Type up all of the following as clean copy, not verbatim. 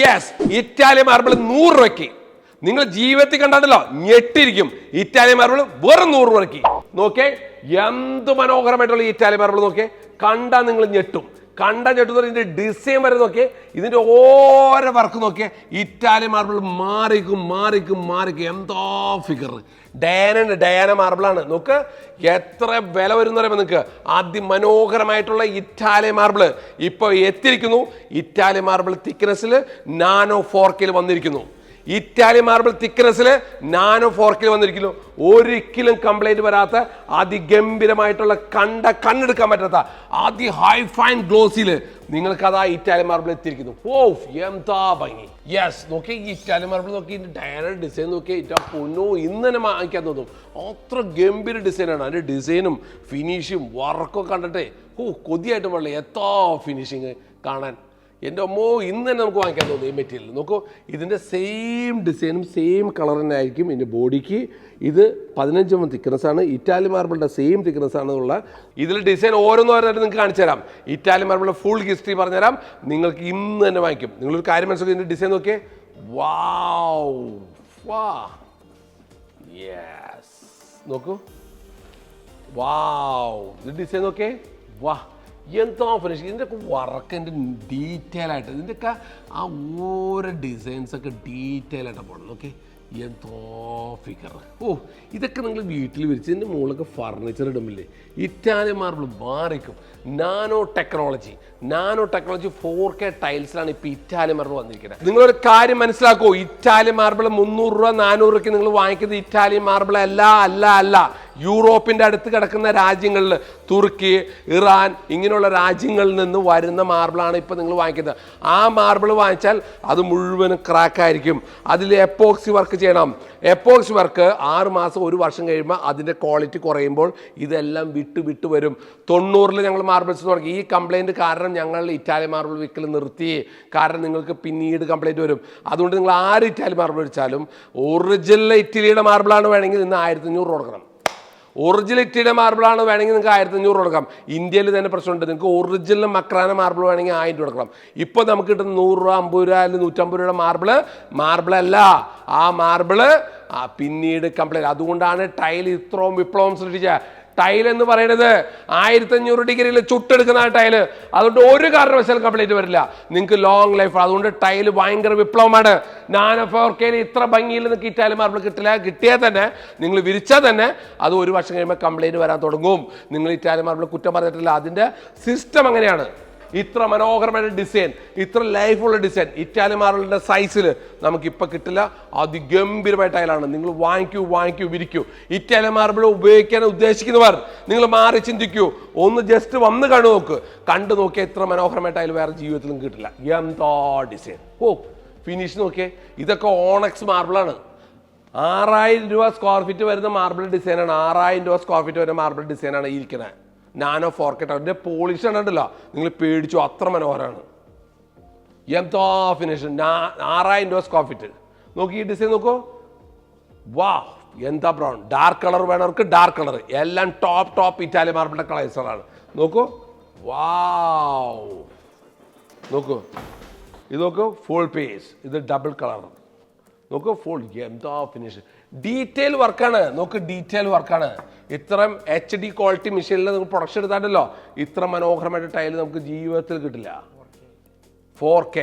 Yes, Italian marble 100 രൂപയ്ക്ക്. നിങ്ങൾ ജീവിതത്തിൽ കണ്ടാണല്ലോ ഞെട്ടിരിക്കും. ഇറ്റാലിയൻ മാർബിൾ വെറും 100 രൂപയ്ക്ക്. നോക്കേ, എന്ത് മനോഹരമായിട്ടുള്ള ഇറ്റാലിയൻ മാർബിൾ നോക്കിയേ. കണ്ടാൽ നിങ്ങൾ ഞെട്ടും. ഇതിന്റെ ഡിസൈൻ വരെ നോക്കിയേ, ഇതിന്റെ ഓരോ വർക്ക് നോക്കിയേ. ഇറ്റാലിയൻ മാർബിൾ മാറിക്കും. എന്താ ഫിഗർ. ഡയാന മാർബിളാണ്. നോക്ക് എത്ര വില വരുന്ന പറയുമ്പോൾ നിങ്ങൾക്ക് അതിമനോഹരമായിട്ടുള്ള ഇറ്റാലിയൻ മാർബിൾ ഇപ്പോൾ എത്തിയിരിക്കുന്നു. ഇറ്റാലിയൻ മാർബിൾ തിക്നെസ്സിൽ നാനോ 4K വന്നിരിക്കുന്നു. ഇറ്റാലിയൻ മാർബിൾ തിക്നെസ്സിൽ നാനോ 4K വന്നിരിക്കുന്നു. ഒരിക്കലും കംപ്ലൈന്റ് വരാത്ത അതിഗംഭീരമായിട്ടുള്ള കണ്ണെടുക്കാൻ പറ്റാത്ത ഹൈ ഫൈൻ ഗ്ലോസിൽ നിങ്ങൾക്ക് അതാ ഇറ്റാലിയൻ മാർബിൾ എത്തിയിരിക്കുന്നു. ഓ എന്താ ഭംഗി. യെസ്, നോക്കി ഈ ഇറ്റാലിയൻ മാർബിൾ നോക്കി, ഇതിന്റെ ഡയറക്റ്റ് ഡിസൈൻ നോക്കി. ഇറ്റാ പൊന്നോ, ഇന്ന് തന്നെ വാങ്ങിക്കാൻ തോന്നും. അത്ര ഗംഭീര ഡിസൈനാണ്. അതിന്റെ ഡിസൈനും ഫിനിഷും വർക്കൊക്കെ കണ്ടിട്ടേ കൊതിയായിട്ട് പാടില്ല. എത്താ ഫിനിഷിങ് കാണാൻ. എൻ്റെ അമ്മോ, ഇന്ന് തന്നെ നമുക്ക് വാങ്ങിക്കാൻ തോന്നുന്നു ഈ മെറ്റീരിയൽ. നോക്കൂ, ഇതിൻ്റെ സെയിം ഡിസൈനും സെയിം കളർ തന്നെ ആയിരിക്കും ഇതിൻ്റെ ബോഡിക്ക്. ഇത് 15 തിക്നെസ്സാണ്. ഇറ്റാലിയൻ മാർബിളിൻ്റെ സെയിം തിക്നെസ്സാണെന്നുള്ള ഇതിൽ ഡിസൈൻ ഓരോന്നോരോന്നായിട്ട് നിങ്ങൾക്ക് കാണിച്ചു തരാം. ഇറ്റാലിയൻ മാർബിളിൻ്റെ ഫുൾ ഹിസ്റ്ററി പറഞ്ഞുതരാം. നിങ്ങൾക്ക് ഇന്ന് തന്നെ വാങ്ങിക്കും. നിങ്ങളൊരു കാര്യം മനസ്സിലാക്കി, ഇതിൻ്റെ ഡിസൈൻ നോക്കിയേ. വാ യെസ്, നോക്കൂ. ഇത് ഡിസൈൻ നോക്കിയേ. എന്താ ഫിനിഷ്. ഇതിൻ്റെയൊക്കെ വർക്കിൻ്റെ ഡീറ്റെയിൽ ആയിട്ട് ഇതിൻ്റെയൊക്കെ ആ ഓരോ ഡിസൈൻസൊക്കെ ഡീറ്റെയിൽ ആയിട്ടാണ് പോകണം. ഓക്കെ, എന്തോ ഫിഗർ. ഇതൊക്കെ നിങ്ങൾ വീട്ടിൽ വിരിച്ച് ഇതിൻ്റെ മുകളിലൊക്കെ ഫർണിച്ചർ ഇടുമ്പില്ലേ. ഇറ്റാലിയൻ മാർബിൾ മാറിക്കും. നാനോ ടെക്നോളജി 4K ടൈൽസിലാണ് ഇപ്പോൾ ഇറ്റാലിയൻ മാർബിൾ വന്നിരിക്കുന്നത്. നിങ്ങളൊരു കാര്യം മനസ്സിലാക്കൂ, ഇറ്റാലിയൻ മാർബിൾ 300 രൂപ 400 രൂപയ്ക്ക് നിങ്ങൾ വാങ്ങിക്കുന്നത് ഇറ്റാലിയൻ മാർബിൾ അല്ല. യൂറോപ്പിൻ്റെ അടുത്ത് കിടക്കുന്ന രാജ്യങ്ങളിൽ, തുർക്കി, ഇറാൻ ഇങ്ങനെയുള്ള രാജ്യങ്ങളിൽ നിന്ന് വരുന്ന മാർബിളാണ് ഇപ്പോൾ നിങ്ങൾ വാങ്ങിക്കുന്നത്. ആ മാർബിൾ വാങ്ങിച്ചാൽ അത് മുഴുവനും ക്രാക്കായിരിക്കും. അതിൽ എപ്പോക്സി വർക്ക് ചെയ്യണം. എപ്പോക്സി വർക്ക് 6 മാസം 1 വർഷം കഴിയുമ്പോൾ അതിൻ്റെ ക്വാളിറ്റി കുറയുമ്പോൾ ഇതെല്ലാം വിട്ട് വരും. 90-ൽ ഞങ്ങൾ മാർബിൾസ് തുടങ്ങി. ഈ കംപ്ലൈൻറ്റ് കാരണം ഞങ്ങൾ ഇറ്റാലിയൻ മാർബിൾ വിൽക്കൽ നിർത്തി. കാരണം നിങ്ങൾക്ക് പിന്നീട് കംപ്ലൈൻറ്റ് വരും. അതുകൊണ്ട് നിങ്ങൾ ആര് ഇറ്റാലിയൻ മാർബിൾ വെച്ചാലും ഒറിജിനൽ ഇറ്റലിയുടെ മാർബിളാണ് വേണമെങ്കിൽ ഇന്ന് 1500 കൊടുക്കണം. ഒറിജിനൽ ഇറ്റലിയുടെ മാർബിളാണ് വേണമെങ്കിൽ നിങ്ങൾക്ക് 1500 കൊടുക്കാം. ഇന്ത്യയിൽ തന്നെ പ്രശ്നമുണ്ട്. നിങ്ങൾക്ക് ഒറിജിനൽ മക്രാന മാർബിൾ വേണമെങ്കിൽ 1000 കൊടുക്കണം. ഇപ്പോൾ നമുക്ക് കിട്ടുന്ന 100 രൂപ, 50 രൂപ അല്ലെങ്കിൽ 150 രൂപയുടെ മാർബിളല്ല. ആ മാർബിള് പിന്നീട് കംപ്ലൈൻറ്റ്. അതുകൊണ്ടാണ് ടൈൽ ഇത്രയും വിപ്ലവം സൃഷ്ടിച്ച. ടൈൽ എന്ന് പറയുന്നത് 1500 ഡിഗ്രിയിൽ ചുട്ടെടുക്കുന്ന ടൈല്. അതുകൊണ്ട് ഒരു കാരണവശാലും കംപ്ലൈൻറ്റ് വരില്ല. നിങ്ങൾക്ക് ലോങ് ലൈഫ്. അതുകൊണ്ട് ടൈല് ഭയങ്കര വിപ്ലവമാണ്. നാനോ 4K ഇത്ര ഭംഗിയിൽ നിങ്ങൾക്ക് ഇറ്റാലിയൻ മാർബിൾ കിട്ടില്ല. കിട്ടിയാൽ തന്നെ നിങ്ങൾ വിരിച്ചാൽ തന്നെ അത് 1 വർഷം കഴിയുമ്പോൾ കംപ്ലൈൻറ്റ് വരാൻ തുടങ്ങും. നിങ്ങൾ ഇറ്റാലിയൻ മാർബിൾ കുറ്റം പറഞ്ഞിട്ടില്ല. അതിൻ്റെ സിസ്റ്റം അങ്ങനെയാണ്. ഇത്ര മനോഹരമായ ഡിസൈൻ, ഇത്ര ലൈഫുള്ള ഡിസൈൻ ഇറ്റാലിയൻ മാർബിളിൻ്റെ സൈസിൽ നമുക്കിപ്പോൾ കിട്ടില്ല. അതിഗംഭീരമായ ടൈലാണ്. നിങ്ങൾ വാങ്ങിക്കൂ വിരിക്കൂ. ഇറ്റാലിയൻ മാർബിൾ ഉപയോഗിക്കാൻ ഉദ്ദേശിക്കുന്നവർ നിങ്ങൾ മാറി ചിന്തിക്കൂ. ഒന്ന് ജസ്റ്റ് വന്ന് കണ്ടു നോക്കിയാൽ ഇത്ര മനോഹരമായ ടൈൽ വേറെ ജീവിതത്തിലും കിട്ടില്ല. എന്താ ഡിസൈൻ. ഫിനിഷ് നോക്കിയേ. ഇതൊക്കെ ഓണക്സ് മാർബിളാണ്. 6000 രൂപ സ്ക്വയർ ഫീറ്റ് വരുന്ന മാർബിൾ ഡിസൈനാണ്. 6000 രൂപ സ്ക്വയർ ഫീറ്റ് വരുന്ന മാർബിൾ ഡിസൈനാണ് ഇരിക്കുന്നത്. നാനോ 4K അതിൻ്റെ പോളിഷ് കണ്ടിട്ടില്ല, നിങ്ങൾ പേടിച്ചു. അത്ര മനോഹരമാണ്. എന്താ ഫിനിഷ്. 6000 രൂപ സ്ക്വയർ ഫീറ്റ്. നോക്കി ഈ ഡിസൈൻ നോക്കൂ. എന്താ ബ്രൗൺ. ഡാർക്ക് കളർ വേണവർക്ക് ഡാർക്ക് കളർ. എല്ലാം ടോപ്പ് ഇറ്റാലിയൻ മാർബിളിൻ്റെ കളേഴ്സുകളാണ്. നോക്കൂ. നോക്കൂ. ഇത് നോക്കൂ, ഫുൾ പീസ്. ഇത് ഡബിൾ കളർ. നോക്കൂ, ഫുൾ. എന്താ ഫിനിഷ്. ഡീറ്റെയിൽ വർക്കാണ്. നോക്ക്, ഡീറ്റെയിൽ വർക്കാണ്. ഇത്രയും HD ക്വാളിറ്റി മെഷീനിൽ നിങ്ങൾ പ്രൊഡക്ഷൻ എടുത്താണ്ടല്ലോ ഇത്ര മനോഹരമായിട്ട് ടൈൽ നമുക്ക് ജീവിതത്തിൽ കിട്ടില്ല. 4K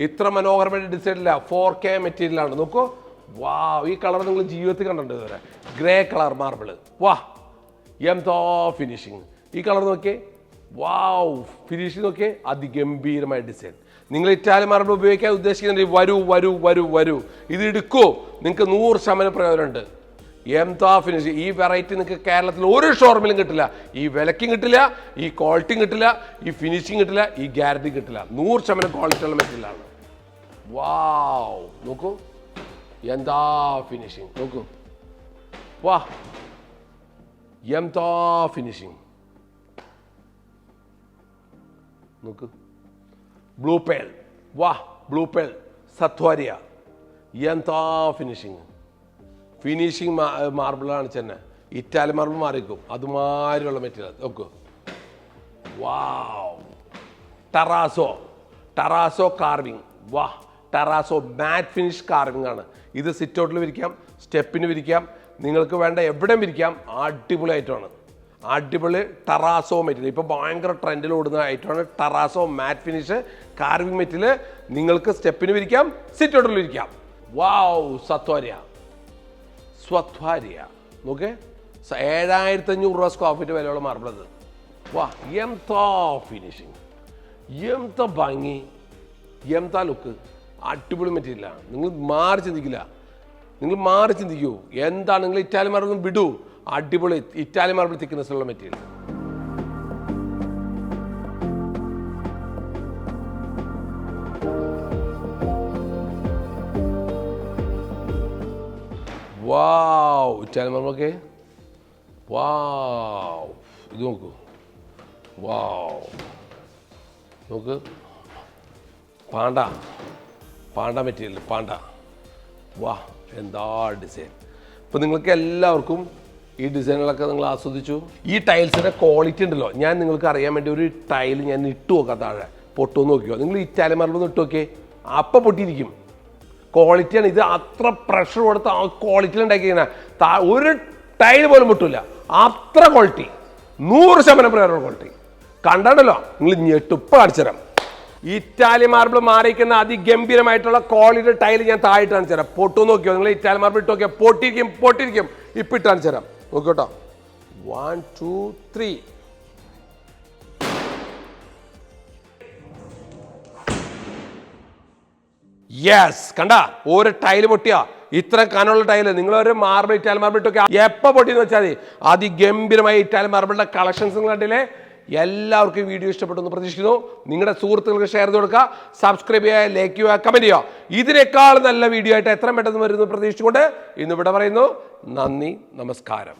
ഇത്ര മനോഹരമായിട്ട് ഡിസൈൻ ഇല്ല. 4K മെറ്റീരിയലാണ്. നോക്കൂ. ഈ കളർ നിങ്ങൾ ജീവിതത്തിൽ കണ്ടിട്ടുണ്ട് ഇതുവരെ. Grey colour marble. എന്താ ഫിനിഷിങ്. ഈ കളർ നോക്കിയേ. ഫിനിഷിങ് നോക്കിയേ. അതിഗംഭീരമായ ഡിസൈൻ. നിങ്ങൾ ഇറ്റാലിയൻ മാർബിൾ ഉപയോഗിക്കാൻ ഉദ്ദേശിക്കുന്നുണ്ടെങ്കിൽ വരൂ. ഇത് എടുക്കൂ. നിങ്ങൾക്ക് 100% പ്രയോജനമുണ്ട്. എന്താ ഫിനിഷ്. ഈ വെറൈറ്റി നിങ്ങൾക്ക് കേരളത്തിൽ ഒരു ഷോറൂമിലും കിട്ടില്ല. ഈ വിലക്കും കിട്ടില്ല, ഈ ക്വാളിറ്റിയും കിട്ടില്ല, ഈ ഫിനിഷിങ് കിട്ടില്ല, ഈ ഗ്യാരണ്ടി കിട്ടില്ല. 100% ക്വാളിറ്റി ഉള്ള മെറ്റീരിയലാണ്. നോക്കൂ. എന്താ ഫിനിഷിങ്. നോക്കൂ. എന്താ ഫിനിഷിങ്. നോക്കൂ. ബ്ലൂ പേൾ സത്വാരിയ. എന്താ ഫിനിഷിങ് മാർബിളാണ് ചെന്നെ. ഇറ്റാലിയൻ മാർബിൾ മാറിക്കും. അതുമാതിരിയുള്ള മെറ്റീരിയൽ നോക്കൂ. Terrazzo terrazzo carving. വാ, ടെറാസോ മാറ്റ് ഫിനിഷ് കാർവിംഗ് ആണ് ഇത്. സിറ്റ് ഔട്ടിൽ വിരിക്കാം, സ്റ്റെപ്പിന് വിരിക്കാം, നിങ്ങൾക്ക് വേണ്ട എവിടെയും വിരിക്കാം. അടിപൊളി ഐറ്റമാണ്. അടിപൊളി ടെറാസോ മെറ്റീരിയൽ ഇപ്പോൾ ഭയങ്കര ട്രെൻഡിൽ ഓടുന്ന ഐറ്റമാണ് terrazzo matt finish carving material. നിങ്ങൾക്ക് സ്റ്റെപ്പിന് വിരിക്കാം, സിറ്റ് ഔട്ടിൽ വിരിക്കാം. വാവ്, സ്വത്വാരിയ നോക്കേ, 7500 രൂപ സ്ക്വയർ ഫീറ്റ് വിലയുള്ള മാർബിൾ അത്. വാ, എന്താ ഫിനിഷിങ്, എന്താ ഭംഗി, എന്താ ലുക്ക്. അടിപൊളി മെറ്റീരിയലാണ്. നിങ്ങൾ മാറി ചിന്തിക്കൂ. എന്താണ് നിങ്ങൾ ഇറ്റാലിയൻ മാർബിൾ ഒന്നും വിടൂ. അടിപൊളി ഇറ്റാലിയൻ മാർബിൾ തിക്നെസ് ഉള്ള മെറ്റീരിയൽ. വാവ്, ഇറ്റാലിയൻ മാർബിൾ ഒക്കെ. വാവ്, ഇത് നോക്കൂ. വാവ്, നോക്ക്. Panda material, Panda. വാ, എന്താ ഡിസൈൻ. ഇപ്പം നിങ്ങൾക്ക് എല്ലാവർക്കും ഈ ഡിസൈനുകളൊക്കെ നിങ്ങൾ ആസ്വദിച്ചു. ഈ ടൈൽസിൻ്റെ ക്വാളിറ്റി ഉണ്ടല്ലോ, ഞാൻ നിങ്ങൾക്ക് അറിയാൻ വേണ്ടി ഒരു ടൈൽ ഞാൻ ഇട്ട് നോക്കാം താഴെ. പൊട്ടുമെന്ന് നോക്കിയോ. നിങ്ങൾ ഇറ്റാലിയൻ മാർബിൾ ഇട്ട് നോക്കിയേ, അപ്പം പൊട്ടിയിരിക്കും. ക്വാളിറ്റിയാണ് ഇത്. അത്ര പ്രഷർ കൊടുത്ത് ആ ക്വാളിറ്റിയിൽ ഉണ്ടാക്കിയ ഒരു ടൈൽ പോലും പൊട്ടില്ല. അത്ര ക്വാളിറ്റി, 100% പ്രകാരമുള്ള ക്വാളിറ്റി. കണ്ടല്ലോ നിങ്ങൾ ഞെട്ടുപ്പ് കാണിച്ചു തരാം. ഇറ്റാലിയൻ മാർബിൾ മാറിയിരിക്കുന്ന അതിഗംഭീരമായിട്ടുള്ള ക്വാളിറ്റി ടൈൽ ഞാൻ താഴെയിട്ട് കാണിച്ചു തരാം. പൊട്ടു നോക്കിയോ. നിങ്ങൾ ഇറ്റാലിയൻ മാർബിൾ ഇട്ട് നോക്കിയാൽ പൊട്ടിയിരിക്കും. ഇപ്പം ഇട്ട് കാണിച്ചു തരാം. നോക്കിയോട്ടോ. 1 2 3. യെസ്, കണ്ട ഒരു ടൈല് പൊട്ടിയാ. ഇത്ര കനമുള്ള ടൈല് നിങ്ങളൊരു മാർബിൾ ഇറ്റാലിയൻ മാർബിൾ ഇട്ടൊക്കെ എപ്പോൾ പൊട്ടിയെന്ന് വെച്ചാൽ മതി. അതിഗംഭീരമായ ഇറ്റാലിയൻ മാർബിളിന്റെ കളക്ഷൻസ് നിങ്ങൾ കണ്ടില്ലേ. എല്ലാവർക്കും വീഡിയോ ഇഷ്ടപ്പെട്ടെന്ന് പ്രതീക്ഷിക്കുന്നു. നിങ്ങളുടെ സുഹൃത്തുക്കൾക്ക് ഷെയർ ചെയ്ത് കൊടുക്കുക, സബ്സ്ക്രൈബ് ചെയ്യുക, ലൈക്ക് ചെയ്യുക, കമന്റ് ചെയ്യുക. ഇതിനേക്കാൾ നല്ല വീഡിയോ ആയിട്ട് എത്രയും പെട്ടെന്ന് വരുന്നു പ്രതീക്ഷിച്ചുകൊണ്ട് ഇന്നിവിടെ പറയുന്നു. നന്ദി, നമസ്കാരം.